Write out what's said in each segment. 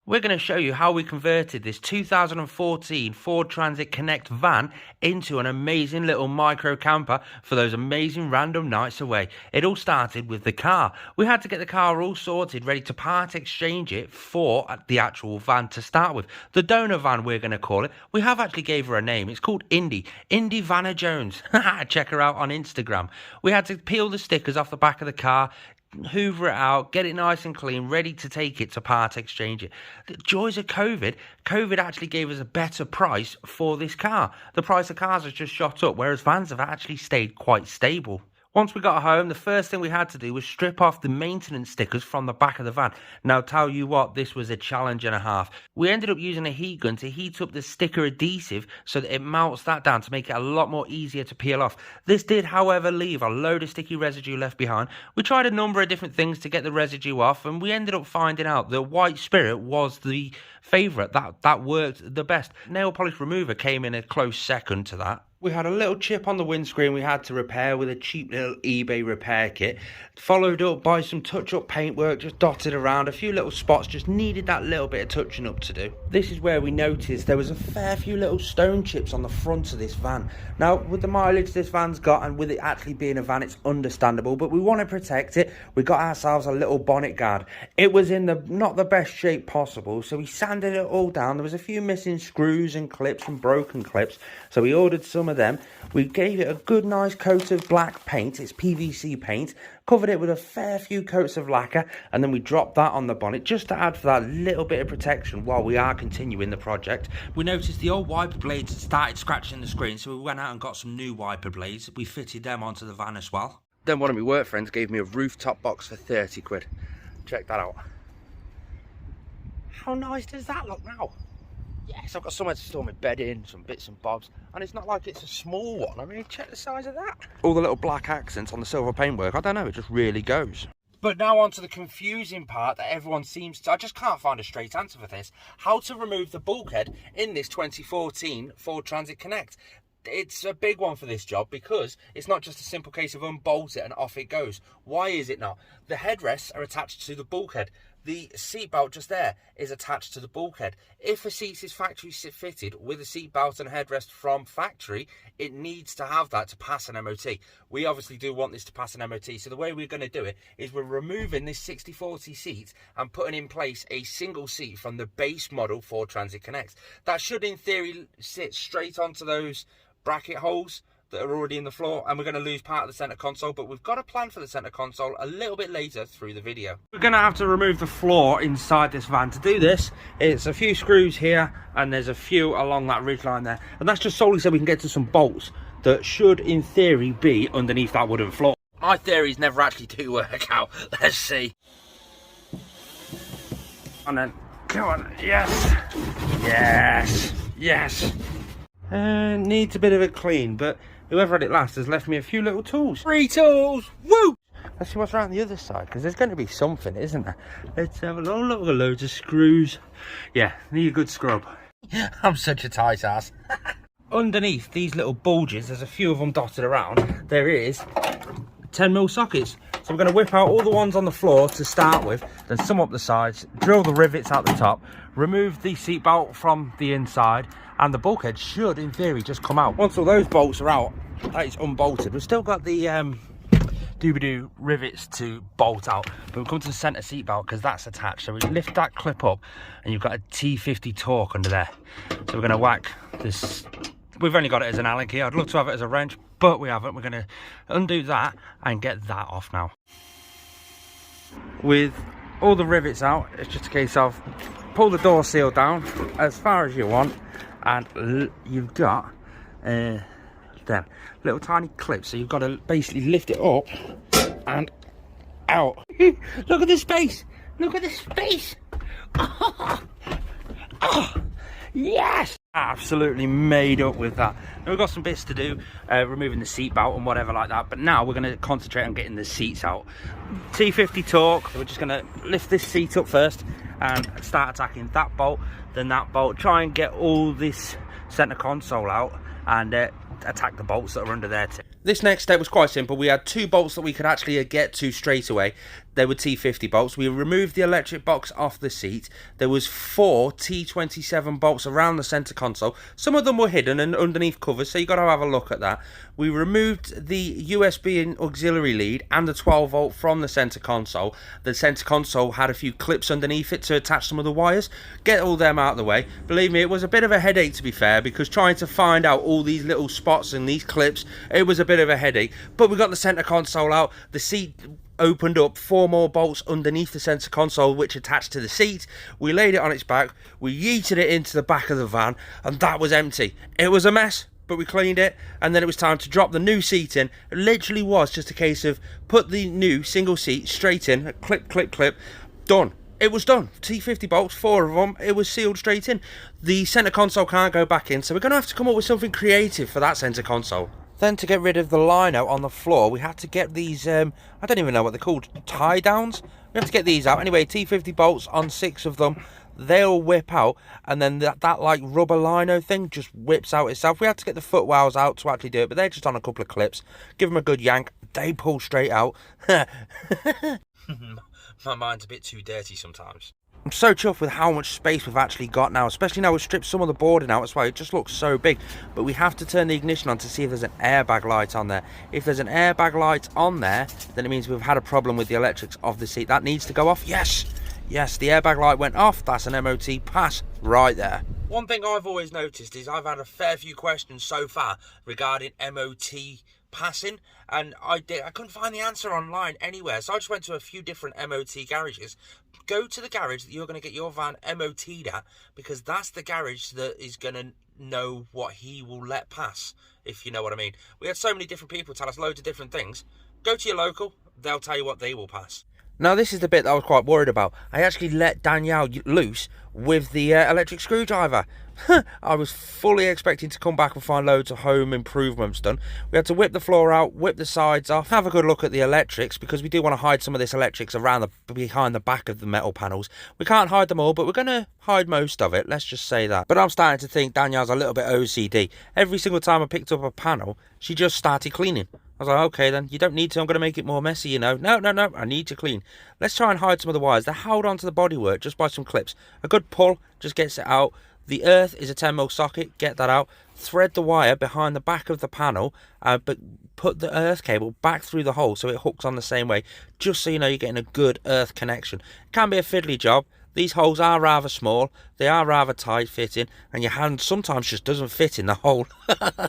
We're going to show you how we converted this 2014 Ford Transit Connect van into an amazing little micro camper for those amazing random nights away. It all started with the car. We had to get the car all sorted, ready to part exchange it for the actual van to start with. The donor van, we're going to call it. We have actually gave her a name. It's called Indy Vanna Jones. Check her out on Instagram. We had to peel the stickers off the back of the car, hoover it out, get it nice and clean, ready to take it to part exchange it. The joys of COVID actually gave us a better price for this car. The price of cars has just shot up, whereas vans have actually stayed quite stable. Once we got home, the first thing we had to do was strip off the maintenance stickers from the back of the van. Now, tell you what, this was a challenge and a half. We ended up using a heat gun to heat up the sticker adhesive so that it melts that down to make it a lot more easier to peel off. This did, however, leave a load of sticky residue left behind. We tried a number of different things to get the residue off, and we ended up finding out that White Spirit was the favourite. That worked the best. Nail polish remover came in a close second to that. We had a little chip on the windscreen we had to repair with a cheap little eBay repair kit, followed up by some touch-up paintwork just dotted around. A few little spots just needed that little bit of touching up to do. This is where we noticed there was a fair few little stone chips on the front of this van. Now, with the mileage this van's got and with it actually being a van, it's understandable, but we want to protect it. We got ourselves a little bonnet guard. It was in not the best shape possible, so we sanded it all down. There was a few missing screws and clips and broken clips, so we ordered some of them. We gave it a good nice coat of black paint. It's PVC paint. Covered it with a fair few coats of lacquer, and then we dropped that on the bonnet just to add for that little bit of protection while we are continuing the project. We noticed the old wiper blades had started scratching the screen, so we went out and got some new wiper blades. We fitted them onto the van as well. Then one of my work friends gave me a rooftop box for 30 quid. Check that out. How nice does that look now? Yes, I've got somewhere to store my bed in, some bits and bobs, and it's not like it's a small one. I mean, check the size of that. All the little black accents on the silver paintwork, I don't know, it just really goes. But now on to the confusing part that everyone seems to... I just can't find a straight answer for this. How to remove the bulkhead in this 2014 Ford Transit Connect. It's a big one for this job because it's not just a simple case of unbolt it and off it goes. Why is it not? The headrests are attached to the bulkhead. The seatbelt just there is attached to the bulkhead. If a seat is factory fitted with a seatbelt and headrest from factory, it needs to have that to pass an MOT. We obviously do want this to pass an MOT, so the way we're going to do it is we're removing this 60/40 seat and putting in place a single seat from the base model Ford Transit Connect. That should in theory sit straight onto those bracket holes that are already in the floor, and we're going to lose part of the center console, but we've got a plan for the center console a little bit later through the video. We're going to have to remove the floor inside this van. To do this, it's a few screws here and there's a few along that ridge line there, and that's just solely so we can get to some bolts that should in theory be underneath that wooden floor. My theories never actually do work out. Let's see. And then come on, yes. Needs a bit of a clean, but whoever had it last has left me a few little tools. Free tools! Woo! Let's see what's around the other side, because there's going to be something, isn't there? Let's have a look at loads of screws. Yeah, need a good scrub. I'm such a tight ass. Underneath these little bulges, there's a few of them dotted around. There is 10mm sockets. So we're going to whip out all the ones on the floor to start with, then some up the sides, drill the rivets out the top, remove the seat belt from the inside, and the bulkhead should, in theory, just come out. Once all those bolts are out, that is unbolted. We've still got the doobie-doo rivets to bolt out, but we'll come to the centre seat belt because that's attached. So we lift that clip up, and you've got a T50 torque under there. So we're going to whack this. We've only got it as an Allen key. I'd love to have it as a wrench, but we haven't. We're going to undo that and get that off now. With all the rivets out, it's just a case of pull the door seal down as far as you want, and you've got them little tiny clips, so you've got to basically lift it up and out. Look at the space! Look at the space! Oh, yes! Absolutely made up with that. Now we've got some bits to do, removing the seat belt and whatever like that, but now we're going to concentrate on getting the seats out. T50 torque, so we're just going to lift this seat up first and start attacking that bolt, then that bolt, try and get all this center console out and attack the bolts that are under there too. This next step was quite simple. We had two bolts that we could actually get to straight away. They were T50 bolts. We removed the electric box off the seat. There was 4 T27 bolts around the centre console. Some of them were hidden and underneath covers, so you got to have a look at that. We removed the USB and auxiliary lead and the 12 volt from the centre console. The centre console had a few clips underneath it to attach some of the wires. Get all them out of the way. Believe me, it was a bit of a headache, to be fair, because trying to find out all these little spots and these clips, it was a bit of a headache. But we got the centre console out. The seat opened up, 4 more bolts underneath the centre console which attached to the seat. We laid it on its back, we yeeted it into the back of the van, and that was empty. It was a mess, but we cleaned it, and then it was time to drop the new seat in. It literally was just a case of put the new single seat straight in, clip, clip, clip, done. It was done. T50 bolts, 4 of them, it was sealed straight in. The centre console can't go back in, so we're going to have to come up with something creative for that centre console. Then to get rid of the lino on the floor, we had to get these, I don't even know what they're called, tie downs? We have to get these out. Anyway, T50 bolts on 6 of them, they'll whip out, and then that like rubber lino thing just whips out itself. We had to get the footwells out to actually do it, but they're just on a couple of clips. Give them a good yank, they pull straight out. My mind's a bit too dirty sometimes. I'm so chuffed with how much space we've actually got now, especially now we've stripped some of the boarding out. That's why it just looks so big. But we have to turn the ignition on to see if there's an airbag light on there. If there's an airbag light on there, then it means we've had a problem with the electrics of the seat. That needs to go off. Yes, yes, the airbag light went off. That's an MOT pass right there. One thing I've always noticed is I've had a fair few questions so far regarding MOT passing, and I couldn't find the answer online anywhere, so I just went to a few different MOT garages. Go to the garage that you're going to get your van MOT'd at, because that's the garage that is going to know what he will let pass, if you know what I mean. We had so many different people tell us loads of different things. Go to your local, they'll tell you what they will pass. Now this is the bit that I was quite worried about. I actually let Danielle loose with the electric screwdriver. I was fully expecting to come back and find loads of home improvements done. We had to whip the floor out, whip the sides off, have a good look at the electrics, because we do want to hide some of this electrics around behind the back of the metal panels. We can't hide them all, but we're going to hide most of it, let's just say that. But I'm starting to think Danielle's a little bit OCD. Every single time I picked up a panel, she just started cleaning. I was like, okay then, you don't need to, I'm going to make it more messy, you know. No, I need to clean. Let's try and hide some of the wires. They're held onto the bodywork just by some clips. A good pull just gets it out. The earth is a 10mm socket, get that out. Thread the wire behind the back of the panel, but put the earth cable back through the hole so it hooks on the same way, just so you know you're getting a good earth connection. It can be a fiddly job. These holes are rather small, they are rather tight fitting, and your hand sometimes just doesn't fit in the hole.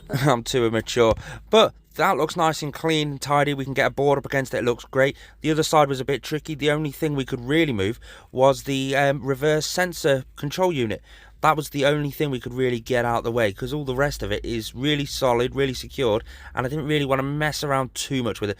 I'm too immature. But that looks nice and clean and tidy. We can get a board up against it, it looks great. The other side was a bit tricky. The only thing we could really move was the reverse sensor control unit. That was the only thing we could really get out of the way, because all the rest of it is really solid, really secured, and I didn't really want to mess around too much with it.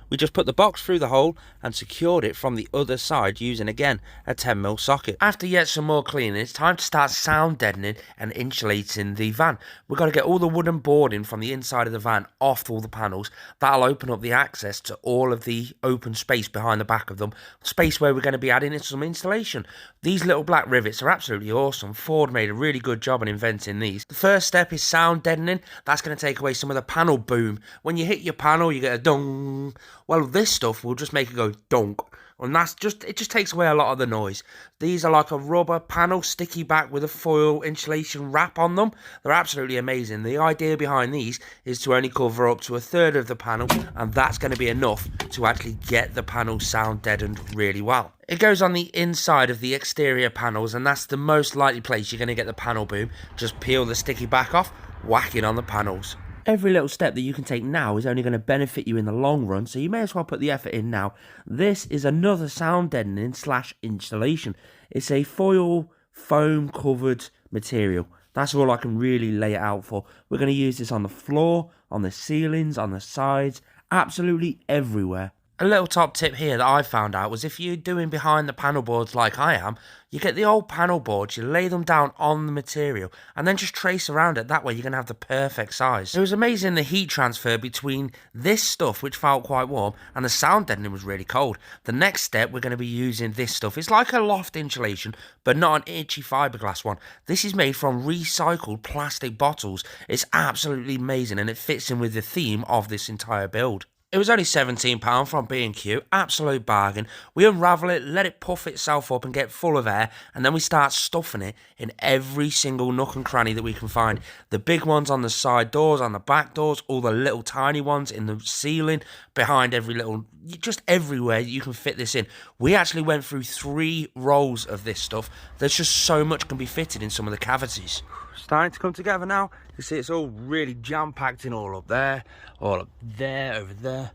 We just put the box through the hole and secured it from the other side using, again, a 10mm socket. After yet some more cleaning, it's time to start sound deadening and insulating the van. We've got to get all the wooden boarding from the inside of the van off all the panels. That'll open up the access to all of the open space behind the back of them, space where we're going to be adding in some insulation. These little black rivets are absolutely awesome. Ford made a really good job on inventing these. The first step is sound deadening. That's going to take away some of the panel boom. When you hit your panel, you get a dong. Well, this stuff will just make it go donk. And it just takes away a lot of the noise. These are like a rubber panel, sticky back with a foil insulation wrap on them. They're absolutely amazing. The idea behind these is to only cover up to 1/3 of the panel, and that's going to be enough to actually get the panel sound deadened really well. It goes on the inside of the exterior panels, and that's the most likely place you're going to get the panel boom. Just peel the sticky back off, whack it on the panels. Every little step that you can take now is only going to benefit you in the long run, so you may as well put the effort in now. This is another sound deadening / insulation. It's a foil foam covered material. That's all I can really lay it out for. We're going to use this on the floor, on the ceilings, on the sides, absolutely everywhere. A little top tip here that I found out was if you're doing behind the panel boards like I am, you get the old panel boards, you lay them down on the material and then just trace around it. That way you're going to have the perfect size. It was amazing the heat transfer between this stuff, which felt quite warm, and the sound deadening was really cold. The next step, we're going to be using this stuff. It's like a loft insulation, but not an itchy fiberglass one. This is made from recycled plastic bottles. It's absolutely amazing, and it fits in with the theme of this entire build. It was only £17 from B&Q, absolute bargain. We unravel it, let it puff itself up and get full of air, and then we start stuffing it in every single nook and cranny that we can find. The big ones on the side doors, on the back doors, all the little tiny ones in the ceiling, behind every little, just everywhere you can fit this in. We actually went through 3 rolls of this stuff. There's just so much can be fitted in some of the cavities. Starting to come together now. You see it's all really jam-packed in, all up there, all up there, over there,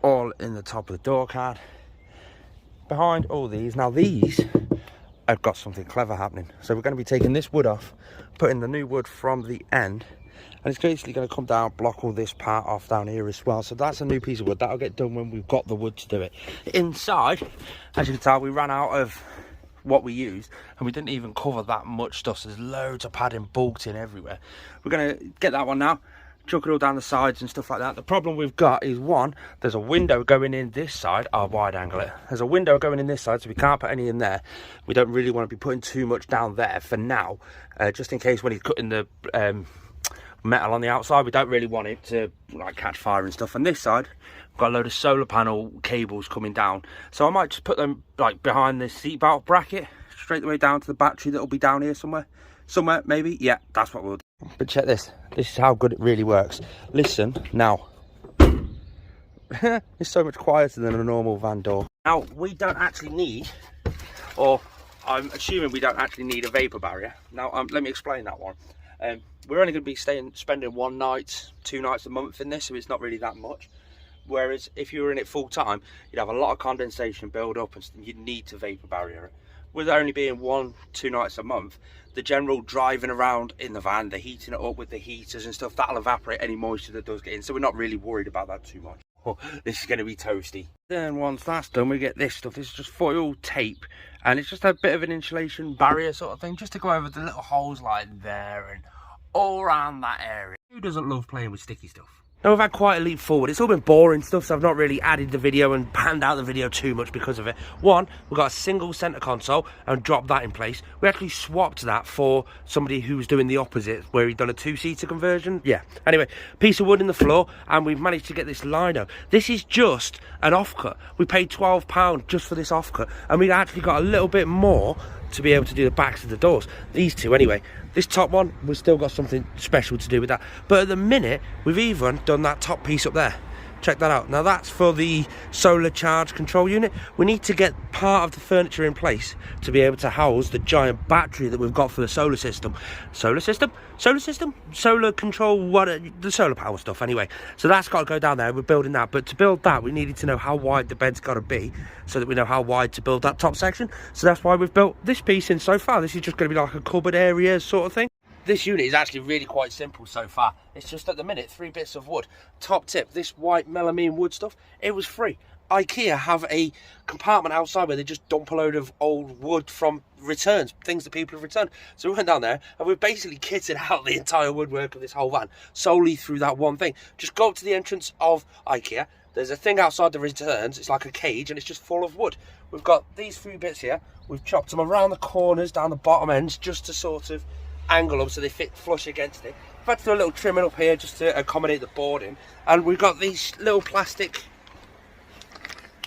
all in the top of the door card. Behind all these, now these have got something clever happening. So we're going to be taking this wood off, putting the new wood from the end, and it's basically going to come down, block all this part off down here as well. So that's a new piece of wood. That'll get done when we've got the wood to do it. Inside, as you can tell, we ran out of what we used, and we didn't even cover that much stuff, so there's loads of padding bulked in everywhere. We're going to get that one now, chuck it all down the sides and stuff like that. The problem we've got is, one, there's a window going in this side. I'll wide angle it. There's a window going in this side, so we can't put any in there. We don't really want to be putting too much down there for now, just in case when he's cutting the metal on the outside, we don't really want it to like catch fire and stuff. On this side, we've got a load of solar panel cables coming down, so I might just put them like behind this seatbelt bracket, straight the way down to the battery that'll be down here somewhere maybe. Yeah, that's what we'll do. But check this is how good it really works. Listen now. It's so much quieter than a normal van door. Now we don't actually need, or I'm assuming we don't actually need, a vapor barrier. Now let me explain that one. We're only going to be spending 1 night, 2 nights a month in this, so it's not really that much. Whereas if you were in it full time, you'd have a lot of condensation build up and you'd need to vapor barrier it. With only being 1, 2 nights a month, the general driving around in the van, the heating it up with the heaters and stuff, that'll evaporate any moisture that does get in, so we're not really worried about that too much. Oh, this is going to be toasty. Then once that's done, we get this stuff. This is just foil tape, and it's just a bit of an insulation barrier sort of thing, just to go over the little holes like there and all around that area. Who doesn't love playing with sticky stuff? Now we've had quite a leap forward. It's all been boring stuff, so I've not really added the video and panned out the video too much because of it. One, we've got a single centre console and dropped that in place. We actually swapped that for somebody who was doing the opposite, where he'd done a 2-seater conversion. Yeah, anyway, piece of wood in the floor, and we've managed to get this lino. This is just an offcut. We paid £12 just for this offcut, and we've actually got a little bit more to be able to do the backs of the doors. These two anyway. This top one, we've still got something special to do with that. But at the minute, we've even done that top piece up there. Check that out. Now that's for the solar charge control unit. We need to get part of the furniture in place to be able to house the giant battery that we've got for the solar system. Solar system? Solar system? Solar control, what? The solar power stuff anyway. So that's got to go down there. We're building that. But to build that, we needed to know how wide the bed's got to be so that we know how wide to build that top section. So that's why we've built this piece in so far. This is just going to be like a cupboard area sort of thing. This unit is actually really quite simple so far. It's just at the minute 3 bits of wood. Top tip, this white melamine wood stuff, it was free. Ikea have a compartment outside where they just dump a load of old wood from returns, things that people have returned. So we went down there and we've basically kitted out the entire woodwork of this whole van solely through that one thing. Just go up to the entrance of Ikea. There's a thing outside the returns. It's like a cage and it's just full of wood. We've got these 3 bits here. We've chopped them around the corners, down the bottom ends, just to sort of angle them so they fit flush against it. I've had to do a little trimming up here just to accommodate the boarding, and we've got these little plastic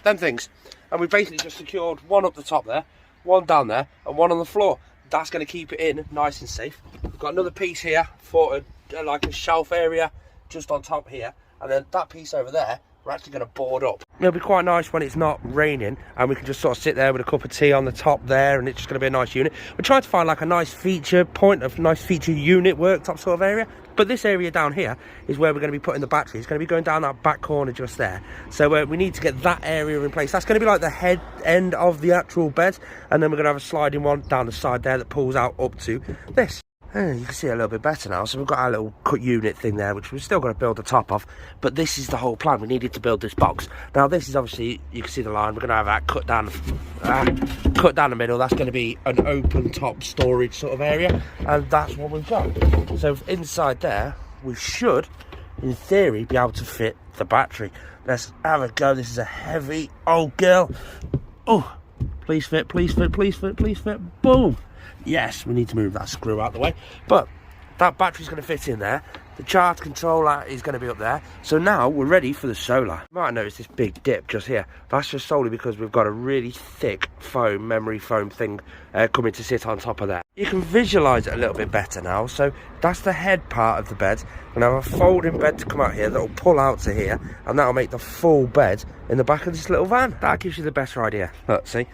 things, and we've basically just secured one up the top there, one down there, and one on the floor. That's going to keep it in nice and safe. We've got another piece here for like a shelf area just on top here, and then that piece over there we're actually going to board up. It'll be quite nice when it's not raining and we can just sort of sit there with a cup of tea on the top there, and it's just going to be a nice unit. We're trying to find like a nice feature point, a nice feature unit worktop sort of area. But this area down here is where we're going to be putting the battery. It's going to be going down that back corner just there. So we need to get that area in place. That's going to be like the head end of the actual bed, and then we're going to have a sliding one down the side there that pulls out up to this. You can see it a little bit better now. So we've got our little cut unit thing there, which we're still going to build the top of. But this is the whole plan. We needed to build this box. Now this is obviously, you can see the line. We're going to have that cut down the middle. That's going to be an open top storage sort of area. And that's what we've got. So inside there, we should, in theory, be able to fit the battery. Let's have a go. This is a heavy old girl. Oh, please fit, please fit, please fit, please fit. Boom. Yes, we need to move that screw out the way, but that battery's going to fit in there. The charge controller is going to be up there. So now we're ready for the solar. You might notice this big dip just here. That's just solely because we've got a really thick foam, memory foam thing coming to sit on top of that. You can visualise it a little bit better now. So that's the head part of the bed. And I have a folding bed to come out here that will pull out to here, and that'll make the full bed in the back of this little van. That gives you the better idea. Look, see,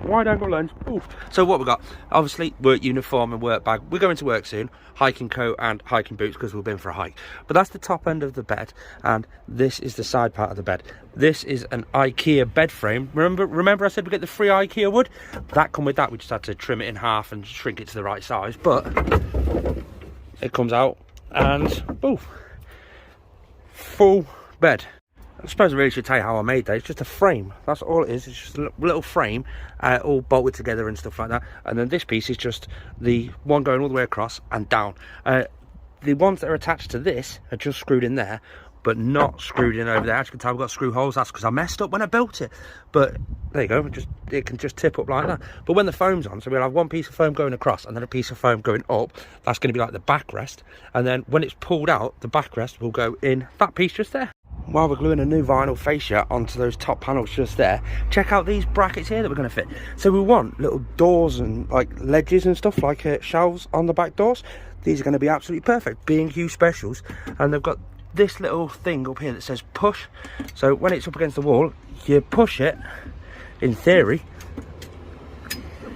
wide angle lens. Ooh. So what we got, obviously work uniform and work bag. We're going to work soon, hiking coat and hiking boots because we've been for a hike. But that's the top end of the bed, and this is the side part of the bed. This is an Ikea bed frame. Remember I said we get the free Ikea wood? That come with that. We just had to trim it in half and shrink it to the right size, but it comes out and boom, full bed. I suppose I really should tell you how I made that. It's just a frame. That's all it is. It's just a little frame, all bolted together and stuff like that. And then this piece is just the one going all the way across and down. The ones that are attached to this are just screwed in there, but not screwed in over there. As you can tell, we've got screw holes. That's because I messed up when I built it. But there you go. It can just tip up like that. But when the foam's on, so we'll have one piece of foam going across and then a piece of foam going up. That's going to be like the backrest. And then when it's pulled out, the backrest will go in that piece just there. While we're gluing a new vinyl fascia onto those top panels just there, check out these brackets here that we're going to fit. So we want little doors and like ledges and stuff, like shelves on the back doors. These are going to be absolutely perfect, being Hue Specials. And they've got this little thing up here that says push. So when it's up against the wall, you push it, in theory,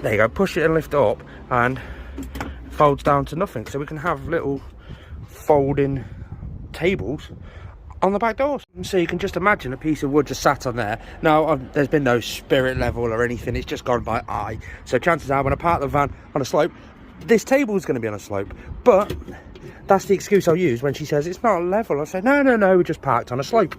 there you go, push it and lift it up, and it folds down to nothing. So we can have little folding tables on the back doors. So you can just imagine a piece of wood just sat on there. Now, there's been no spirit level or anything, it's just gone by eye. So chances are when I park the van on a slope, this table is going to be on a slope. But that's the excuse I'll use when she says it's not level. I say, no, we just parked on a slope.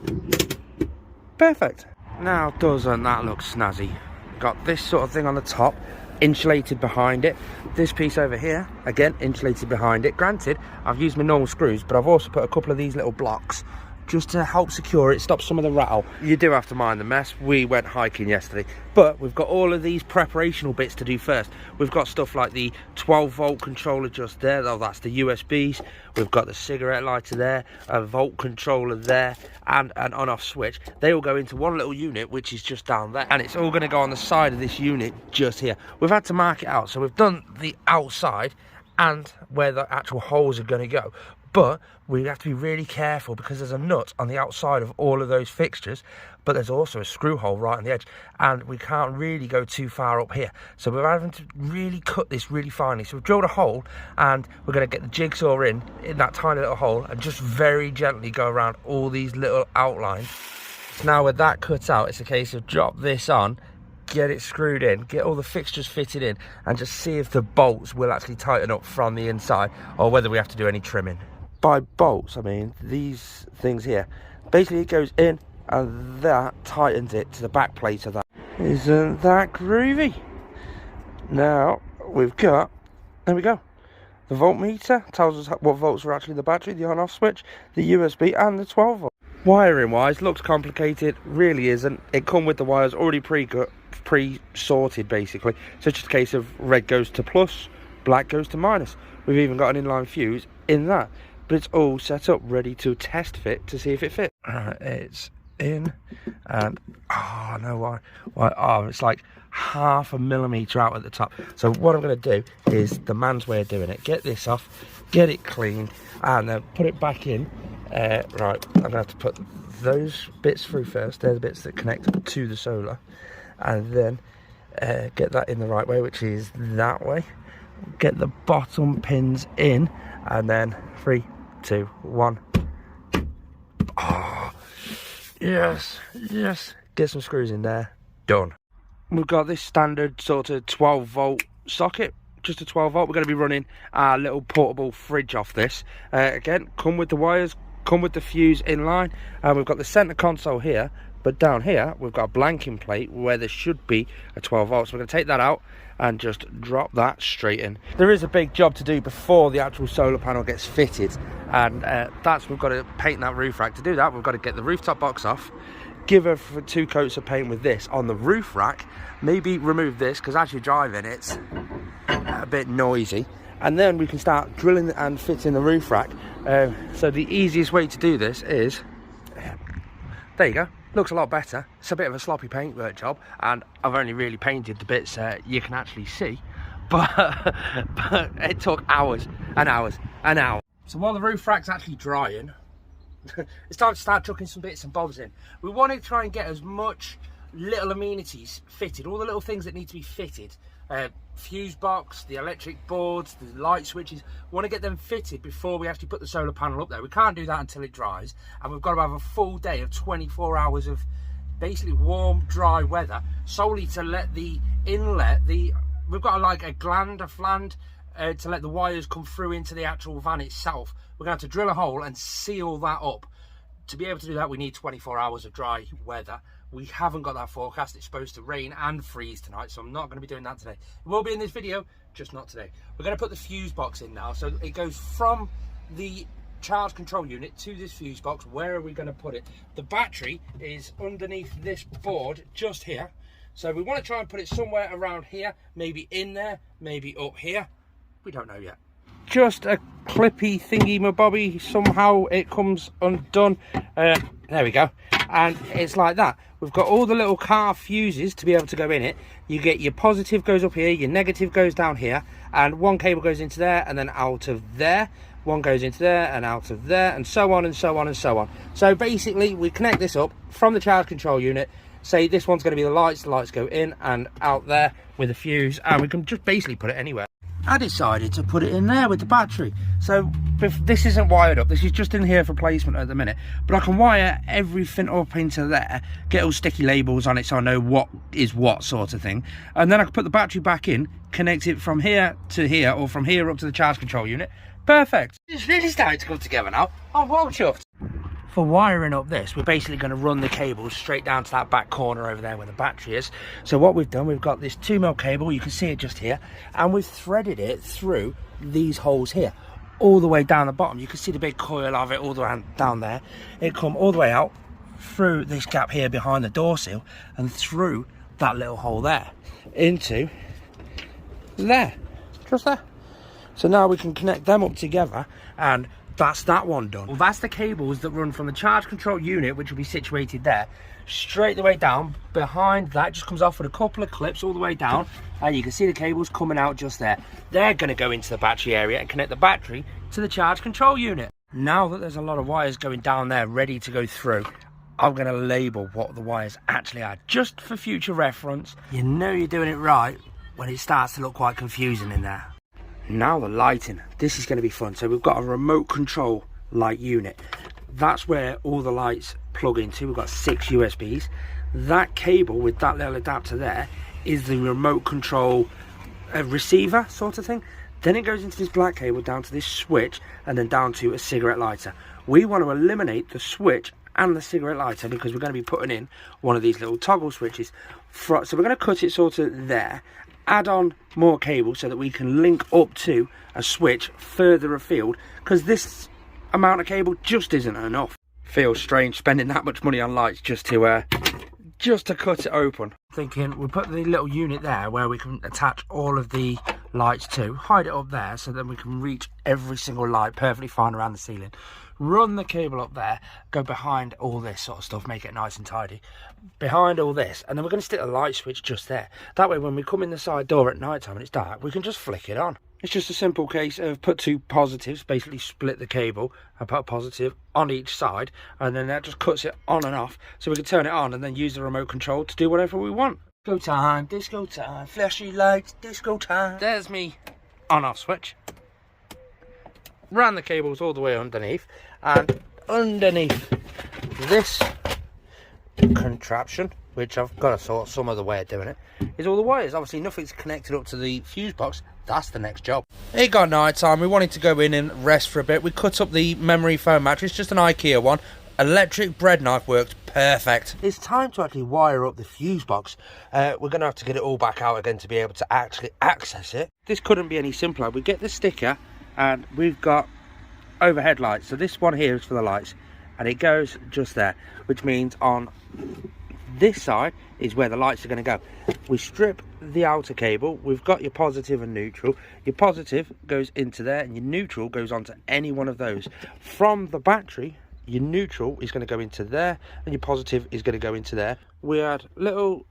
Perfect. Now, doesn't that look snazzy? Got this sort of thing on the top, insulated behind it. This piece over here, again, insulated behind it. Granted, I've used my normal screws, but I've also put a couple of these little blocks just to help secure it, stop some of the rattle. You do have to mind the mess. We went hiking yesterday, but we've got all of these preparational bits to do first. We've got stuff like the 12-volt controller just there, though that's the USBs. We've got the cigarette lighter there, a volt controller there, and an on-off switch. They all go into one little unit, which is just down there, and it's all going to go on the side of this unit just here. We've had to mark it out, so we've done the outside and where the actual holes are going to go. But we have to be really careful because there's a nut on the outside of all of those fixtures, but there's also a screw hole right on the edge, and we can't really go too far up here. So we're having to really cut this really finely. So we've drilled a hole, and we're going to get the jigsaw in that tiny little hole and just very gently go around all these little outlines. So now with that cut out, it's a case of drop this on, get it screwed in, get all the fixtures fitted in, and just see if the bolts will actually tighten up from the inside or whether we have to do any trimming. By bolts, I mean these things here. Basically it goes in and that tightens it to the back plate of that. Isn't that groovy? Now we've got, there we go, the voltmeter tells us what volts are actually in the battery, the on-off switch, the USB and the 12 volt. Wiring wise, looks complicated, really isn't. It come with the wires already pre-sorted basically. So it's just a case of red goes to plus, black goes to minus. We've even got an inline fuse in that. But it's all set up, ready to test fit to see if it fits. It's in, and oh no, why? Oh, it's like 0.5 millimeter out at the top. So what I'm going to do is the man's way of doing it. Get this off, get it clean, and then put it back in. Right, I'm going to have to put those bits through first. They're the bits that connect to the solar, and then get that in the right way, which is that way. Get the bottom pins in, and then 3, 2, 1. Oh, yes, get some screws in there, done. We've got this standard sort of 12 volt socket, just a 12 volt. We're going to be running our little portable fridge off this. Again, come with the wires, come with the fuse in line, and we've got the center console here, but down here we've got a blanking plate where there should be a 12 volt. So we're going to take that out and just drop that straight in. There is a big job to do before the actual solar panel gets fitted, and we've got to paint that roof rack. To do that, we've got to get the rooftop box off, give her 2 coats of paint with this on the roof rack, maybe remove this because as you're driving it's a bit noisy, and then we can start drilling and fitting the roof rack. So the easiest way to do this is, there you go, looks a lot better. It's a bit of a sloppy paintwork job, and I've only really painted the bits you can actually see, but it took hours and hours and hours. So while the roof rack's actually drying, it's time to start chucking some bits and bobs in. We want to try and get as much little amenities fitted, all the little things that need to be fitted, fuse box, the electric boards, the light switches. We want to get them fitted before we actually put the solar panel up there. We can't do that until it dries, and we've got to have a full day of 24 hours of basically warm, dry weather, solely to let the inlet, we've got like a flange to let the wires come through into the actual van itself. We're going to have to drill a hole and seal that up. To be able to do that, we need 24 hours of dry weather. We haven't got that forecast. It's supposed to rain and freeze tonight, so I'm not going to be doing that today. It will be in this video, just not today. We're going to put the fuse box in now. So it goes from the charge control unit to this fuse box. Where are we going to put it? The battery is underneath this board just here. So we want to try and put it somewhere around here, maybe in there, maybe up here. We don't know yet. Just a clippy thingy mabobby, somehow it comes undone. There we go, and it's like that. We've got all the little car fuses to be able to go in it. You get your positive goes up here, your negative goes down here, and one cable goes into there and then out of there, one goes into there and out of there, and so on and so on and so on. So basically we connect this up from the charge control unit. Say this one's going to be the lights go in and out there with a fuse, and we can just basically put it anywhere. I decided to put it in there with the battery. So this isn't wired up, this is just in here for placement at the minute, but I can wire everything up into there, get all sticky labels on it so I know what is what sort of thing, and then I can put the battery back in, connect it from here to here, or from here up to the charge control unit. Perfect. It's really starting to come together now. I'm well chuffed. For wiring up this, we're basically going to run the cables straight down to that back corner over there where the battery is. So what we've done, we've got this 2mm cable, you can see it just here, and we've threaded it through these holes here, all the way down the bottom. You can see the big coil of it all the way down there. It come all the way out through this gap here behind the door seal, and through that little hole there, into there, just there. So now we can connect them up together, and that's that one done. Well, that's the cables that run from the charge control unit, which will be situated there, straight the way down. Behind that just comes off with a couple of clips all the way down, and you can see the cables coming out just there. They're going to go into the battery area and connect the battery to the charge control unit. Now that there's a lot of wires going down there ready to go through, I'm going to label what the wires actually are, just for future reference. You know you're doing it right when it starts to look quite confusing in there. Now the lighting, this is going to be fun. So we've got a remote control light unit. That's where all the lights plug into. We've got 6 USBs. That cable with that little adapter there is the remote control receiver sort of thing. Then it goes into this black cable down to this switch, and then down to a cigarette lighter. We want to eliminate the switch and the cigarette lighter because we're going to be putting in one of these little toggle switches. So we're going to cut it sort of there, add on more cable so that we can link up to a switch further afield, because this amount of cable just isn't enough. Feels strange spending that much money on lights just to cut it open. Thinking we'll put the little unit there where we can attach all of the lights to, hide it up there so that we can reach every single light perfectly fine around the ceiling. Run the cable up there, go behind all this sort of stuff, make it nice and tidy behind all this, and then we're going to stick a light switch just there. That way when we come in the side door at night time and it's dark, we can just flick it on. It's just a simple case of put 2 positives, basically split the cable and put a positive on each side, and then that just cuts it on and off, so we can turn it on and then use the remote control to do whatever we want. Disco time, flashy lights, disco time. There's me on off switch. Ran the cables all the way underneath, and underneath this contraption, which I've got to sort some other way of doing it, is all the wires. Obviously nothing's connected up to the fuse box. That's the next job. It got night time, we wanted to go in and rest for a bit. We cut up the memory foam mattress, just an Ikea one. Electric bread knife worked perfect. It's time to actually wire up the fuse box. We're going to have to get it all back out again to be able to actually access it. This couldn't be any simpler. We get the sticker, and we've got overhead lights. So this one here is for the lights, and it goes just there, which means on this side is where the lights are going to go. We strip the outer cable. We've got your positive and neutral. Your positive goes into there and your neutral goes onto any one of those. From the battery, your neutral is going to go into there and your positive is going to go into there. We had little,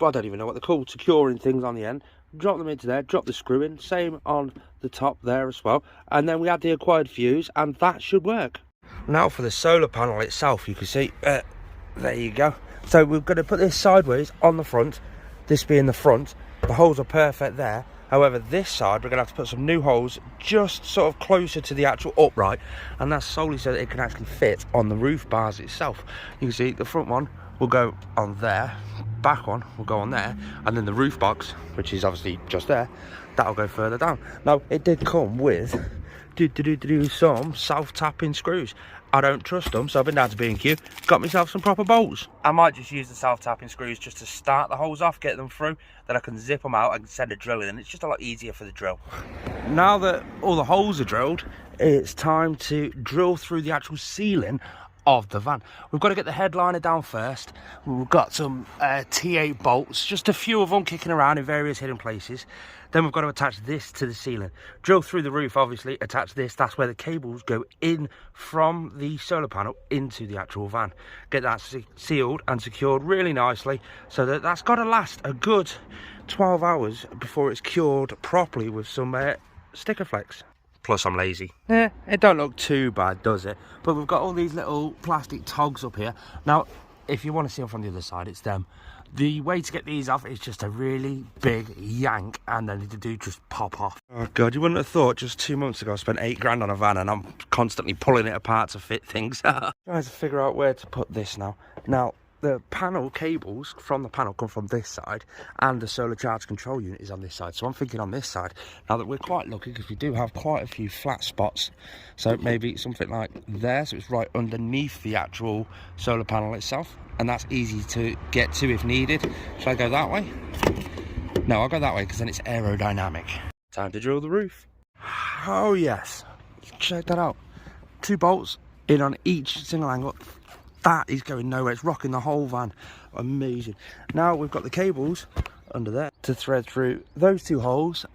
I don't even know what they're called, securing things on the end. Drop them into there, drop the screw in, same on the top there as well, and then we add the acquired fuse and that should work. Now for the solar panel itself, you can see there you go. So we're going to put this sideways on the front, this being the front. The holes are perfect there. However, this side we're going to have to put some new holes just sort of closer to the actual upright, and that's solely so that it can actually fit on the roof bars itself. You can see the front one will go on there, back one will go on there, and then the roof box, which is obviously just there, that'll go further down. Now it did come with some self-tapping screws. I don't trust them, so I've been down to B&Q, got myself some proper bolts. I might just use the self-tapping screws just to start the holes off, get them through, then I can zip them out and send a drill in. It's just a lot easier for the drill. Now that all the holes are drilled, it's time to drill through the actual ceiling of the van. We've got to get the headliner down first. We've got some T8 bolts, just a few of them kicking around in various hidden places. Then we've got to attach this to the ceiling. Drill through the roof, obviously, attach this. That's where the cables go in from the solar panel into the actual van. Get that sealed and secured really nicely so that that's got to last a good 12 hours before it's cured properly with some sticker flex. Plus I'm lazy. Yeah, it don't look too bad, does it? But we've got all these little plastic togs up here. Now, if you want to see them from the other side, it's them. The way to get these off is just a really big yank, and then they do just pop off. Oh God, you wouldn't have thought just 2 months ago I spent 8 grand on a van and I'm constantly pulling it apart to fit things. Trying to figure out where to put this now. Now, the panel cables from the panel come from this side, and the solar charge control unit is on this side. So I'm thinking on this side, now that we're quite lucky because we do have quite a few flat spots. So maybe something like there, so it's right underneath the actual solar panel itself, and that's easy to get to if needed. Should I go that way? No, I'll go that way because then it's aerodynamic. Time to drill the roof. Oh yes, check that out. 2 bolts in on each single angle. That is going nowhere. It's rocking the whole van. Amazing. Now we've got the cables under there to thread through those 2 holes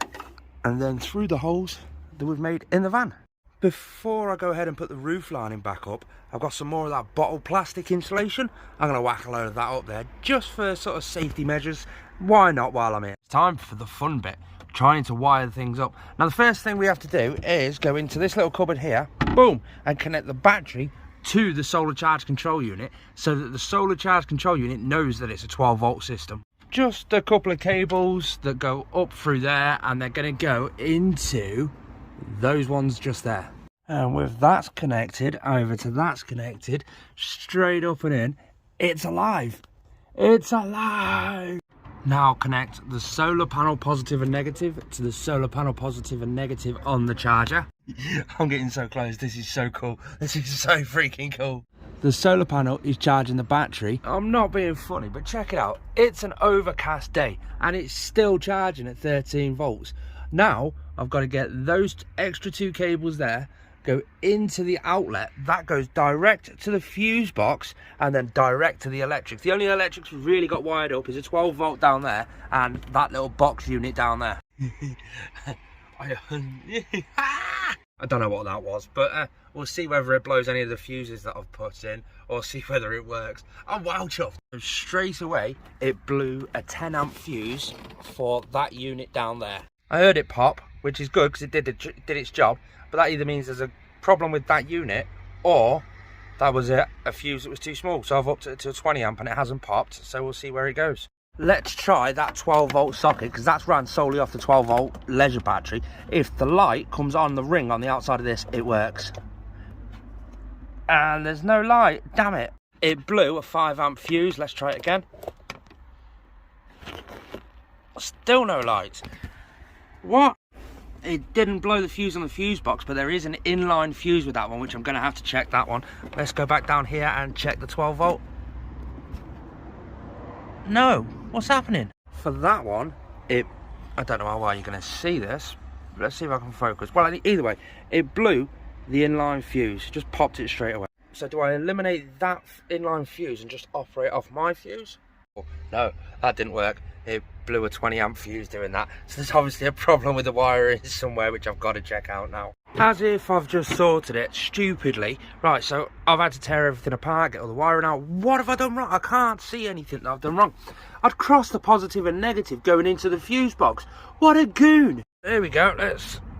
and then through the holes that we've made in the van. Before I go ahead and put the roof lining back up, I've got some more of that bottle plastic insulation. I'm going to whack a load of that up there just for sort of safety measures. Why not while I'm here? It's time for the fun bit, trying to wire things up. Now the first thing we have to do is go into this little cupboard here, boom, and connect the battery to the solar charge control unit so that the solar charge control unit knows that it's a 12 volt system. Just a couple of cables that go up through there, and they're going to go into those ones just there. And with that's connected over to that's connected, straight up and in, it's alive. It's alive. Now connect the solar panel positive and negative to the solar panel positive and negative on the charger. I'm getting so close. This is so cool. This is so freaking cool. The solar panel is charging the battery. I'm not being funny, but check it out. It's an overcast day and it's still charging at 13 volts. Now I've got to get those extra 2 cables there, go into the outlet. That goes direct to the fuse box and then direct to the electrics. The only electrics we've really got wired up is a 12 volt down there and that little box unit down there. I don't know what that was, but we'll see whether it blows any of the fuses that I've put in or see whether it works. I'm wild chuffed. So straight away, it blew a 10 amp fuse for that unit down there. I heard it pop, which is good because it did its job, but that either means there's a problem with that unit or that was a fuse that was too small. So I've upped it to a 20 amp and it hasn't popped, so we'll see where it goes. Let's try that 12 volt socket because that's run solely off the 12 volt leisure battery. If the light comes on the ring on the outside of this, it works. And there's no light, damn it. It blew a 5 amp fuse. Let's try it again. Still no light. What? It didn't blow the fuse on the fuse box, but there is an inline fuse with that one, which I'm going to have to check that one. Let's go back down here and check the 12 volt. No, what's happening? For that one, I don't know how well you're going to see this. Let's see if I can focus. Well, either way, it blew the inline fuse, just popped it straight away. So do I eliminate that inline fuse and just operate off my fuse? No, that didn't work. It blew a 20 amp fuse doing that. So there's obviously a problem with the wiring somewhere, which I've got to check out now. As if I've just sorted it stupidly. Right, so I've had to tear everything apart, get all the wiring out. What have I done wrong? I can't see anything that I've done wrong. I'd crossed the positive and negative going into the fuse box. What a goon. There we go.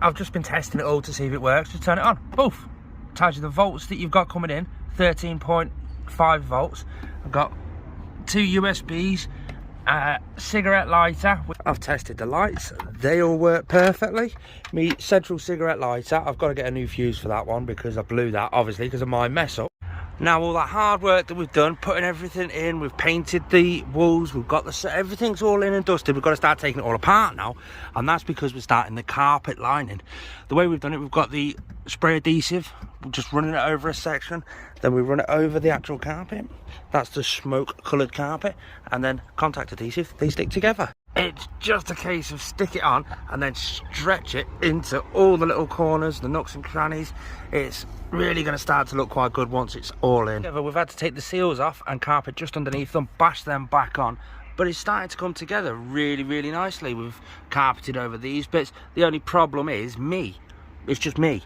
I've just been testing it all to see if it works. Just turn it on. Poof. Tells you the volts that you've got coming in. 13.5 volts. I've got 2 USBs, cigarette lighter. I've tested the lights, they all work perfectly. Me central cigarette lighter, I've got to get a new fuse for that one because I blew that, obviously, because of my mess up. Now all that hard work that we've done, putting everything in, we've painted the walls, we've got everything's all in and dusted. We've got to start taking it all apart now, and that's because we're starting the carpet lining. The way we've done it, we've got the spray adhesive, we're just running it over a section, then we run it over the actual carpet. That's the smoke coloured carpet, and then contact adhesive, they stick together. It's just a case of stick it on and then stretch it into all the little corners, the nooks and crannies. It's really going to start to look quite good once it's all in. We've had to take the seals off and carpet just underneath them, bash them back on, but it's starting to come together really, really nicely. We've carpeted over these bits. The only problem is me. It's just me.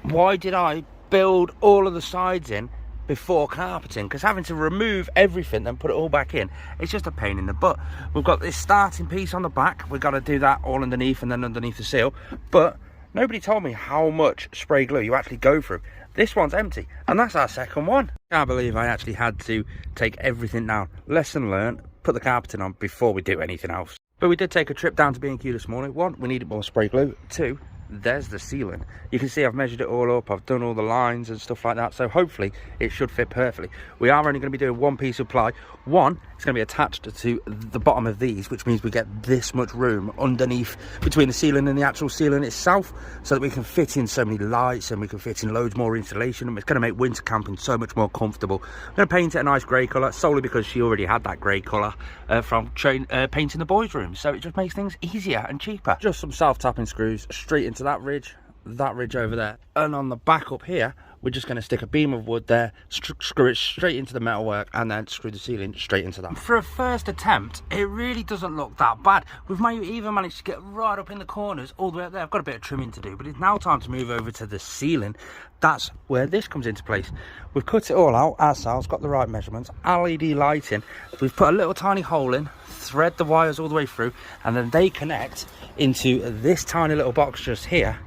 Why did I build all of the sides in before carpeting? Because having to remove everything then put it all back in, it's just a pain in the butt. We've got this starting piece on the back, we've got to do that all underneath and then underneath the seal, but nobody told me how much spray glue you actually go through. This one's empty and that's our second one. Can't believe I actually had to take everything down. Lesson learned, put the carpeting on before we do anything else. But we did take a trip down to B&Q this morning. One, we needed more spray glue. Two, there's the ceiling. You can see I've measured it all up, I've done all the lines and stuff like that, so hopefully it should fit perfectly. We are only going to be doing one piece of ply. One, it's going to be attached to the bottom of these, which means we get this much room underneath between the ceiling and the actual ceiling itself, so that we can fit in so many lights and we can fit in loads more insulation. It's going to make winter camping so much more comfortable. I'm going to paint it a nice grey colour, solely because she already had that grey colour from painting the boys' room, so it just makes things easier and cheaper. Just some self-tapping screws straight into that ridge over there, and on the back up here we're just going to stick a beam of wood there, screw it straight into the metalwork, and then screw the ceiling straight into that. For a first attempt, it really doesn't look that bad. We've even managed to get right up in the corners all the way up there. I've got a bit of trimming to do, but it's now time to move over to the ceiling. That's where this comes into place. We've cut it all out ourselves, got the right measurements, LED lighting. We've put a little tiny hole in, thread the wires all the way through, and then they connect into this tiny little box just here.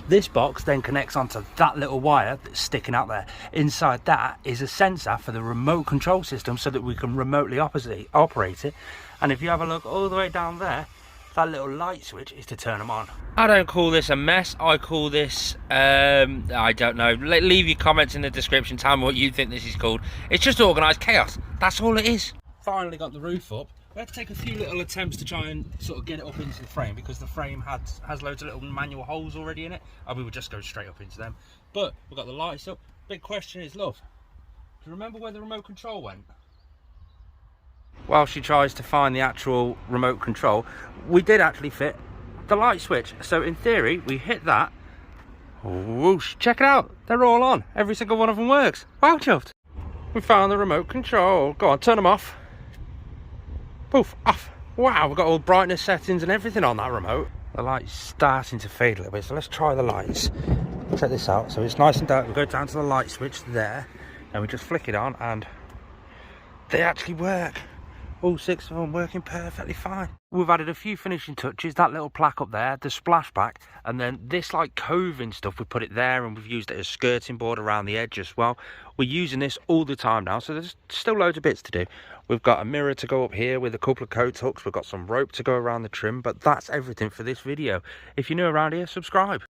This box then connects onto that little wire that's sticking out there. Inside that is a sensor for the remote control system so that we can remotely operate it. And if you have a look all the way down there, that little light switch is to turn them on. I don't call this a mess, I call this, I don't know. Leave your comments in the description, tell me what you think this is called. It's just organised chaos, that's all it is. Finally got the roof up. We had to take a few little attempts to try and sort of get it up into the frame, because the frame has loads of little manual holes already in it, and we would just go straight up into them. But we've got the lights up. Big question is, love, do you remember where the remote control went? While she tries to find the actual remote control, we did actually fit the light switch. So in theory, we hit that, whoosh, check it out, they're all on. Every single one of them works. Wow, chuffed. We found the remote control. Go on, turn them off. Poof, off. Wow, we've got all brightness settings and everything on that remote. The light's starting to fade a little bit, so let's try the lights. Check this out. So it's nice and dark. We go down to the light switch there, and we just flick it on, and they actually work. All 6 of them working perfectly fine. We've added a few finishing touches, that little plaque up there, the splashback, and then this like coving stuff, we put it there, and we've used it as skirting board around the edge as well. We're using this all the time now, so there's still loads of bits to do. We've got a mirror to go up here with a couple of coat hooks, we've got some rope to go around the trim, but that's everything for this video. If you're new around here, subscribe.